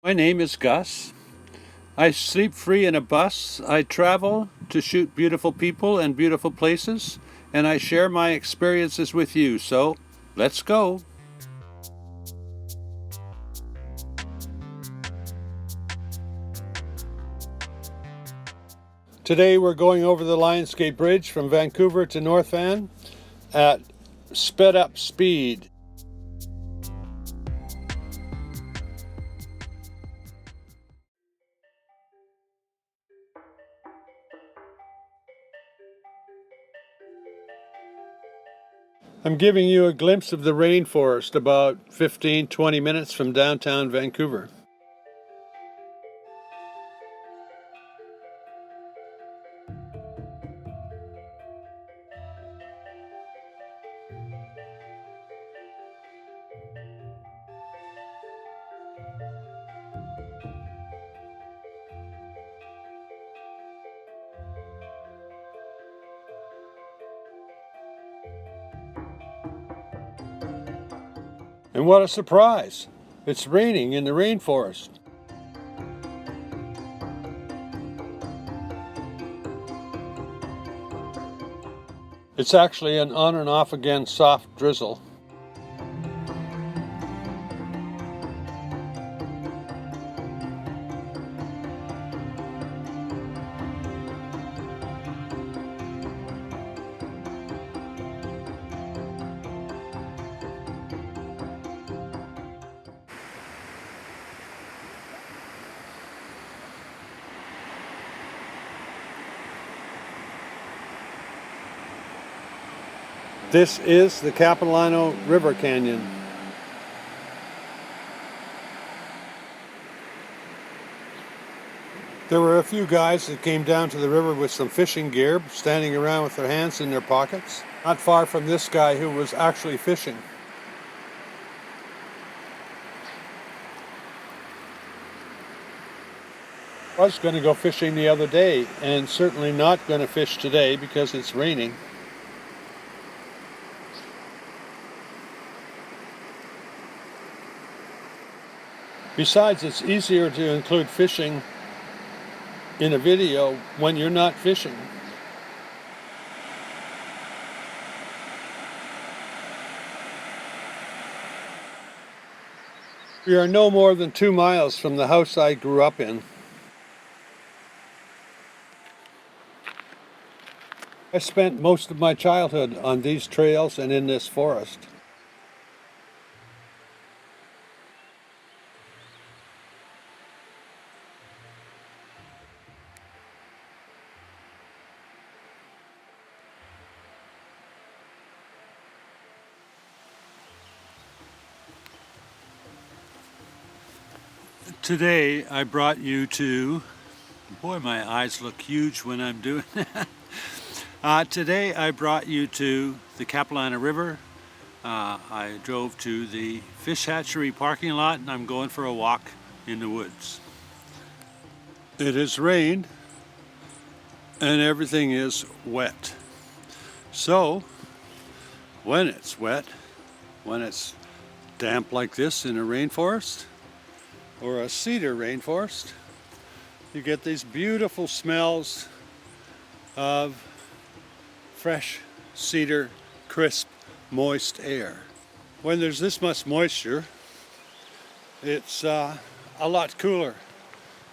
My name is Gus. I sleep free in a bus. I travel to shoot beautiful people and beautiful places, and I share my experiences with you. So, let's go. Today we're going over the Lionsgate Bridge from Vancouver to North Van at sped up speed. I'm giving you a glimpse of the rainforest about 15-20 minutes from downtown Vancouver. And what a surprise! It's raining in the rainforest. It's actually an on and off again soft drizzle. This is the Capilano River Canyon. There were a few guys that came down to the river with some fishing gear, standing around with their hands in their pockets, not far from this guy who was actually fishing. I was going to go fishing the other day, and certainly not going to fish today because it's raining. Besides, it's easier to include fishing in a video when you're not fishing. We are no more than 2 miles from the house I grew up in. I spent most of my childhood on these trails and in this forest. Today I brought you to, boy, my eyes look huge when I'm doing that. Today I brought you to the Capilano River. I drove to the fish hatchery parking lot and I'm going for a walk in the woods. It has rained and everything is wet. So when it's wet, when it's damp like this in a rainforest, or a cedar rainforest, you get these beautiful smells of fresh cedar, crisp, moist air. When there's this much moisture, it's a lot cooler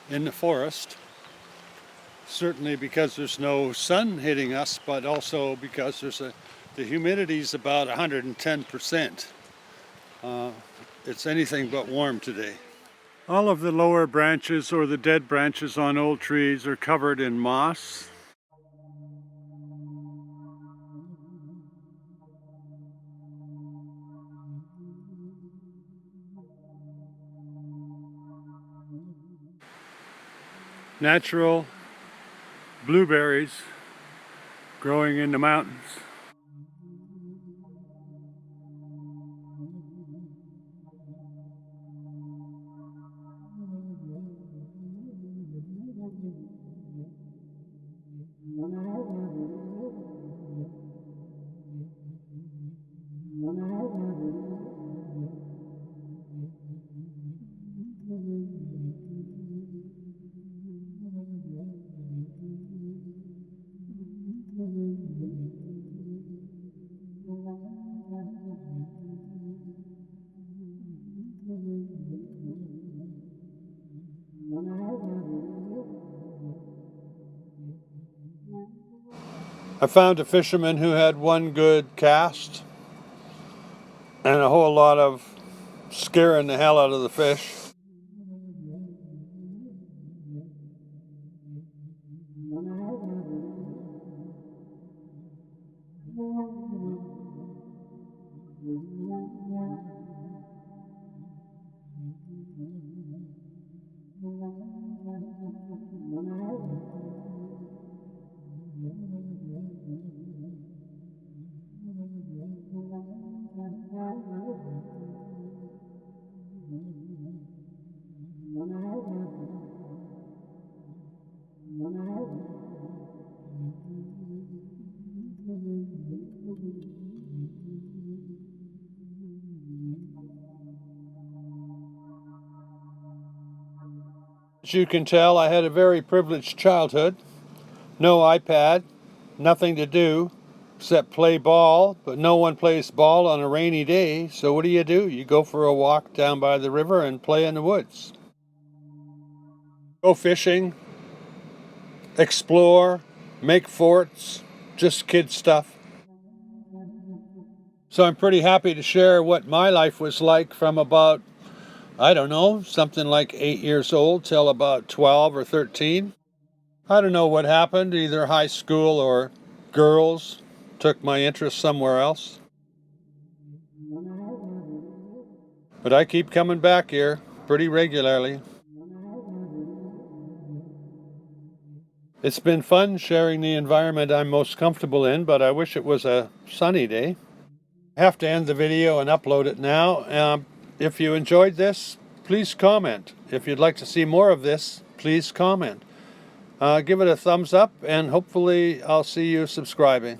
in the forest, certainly because there's no sun hitting us, but also because the humidity is about 110%. It's anything but warm today. All of the lower branches or the dead branches on old trees are covered in moss. Natural blueberries growing in the mountains. I found a fisherman who had one good cast and a whole lot of scaring the hell out of the fish. As you can tell, I had a very privileged childhood. No iPad, nothing to do except play ball, but no one plays ball on a rainy day, so what do? You go for a walk down by the river and play in the woods. Go fishing, explore, make forts, just kid stuff. So I'm pretty happy to share what my life was like from about, I don't know, something like 8 years old till about 12 or 13. I don't know what happened, either high school or girls took my interest somewhere else. But I keep coming back here pretty regularly. It's been fun sharing the environment I'm most comfortable in, but I wish it was a sunny day. I have to end the video and upload it now. If you enjoyed this, please comment. If you'd like to see more of this, please comment. Give it a thumbs up, and hopefully I'll see you subscribing.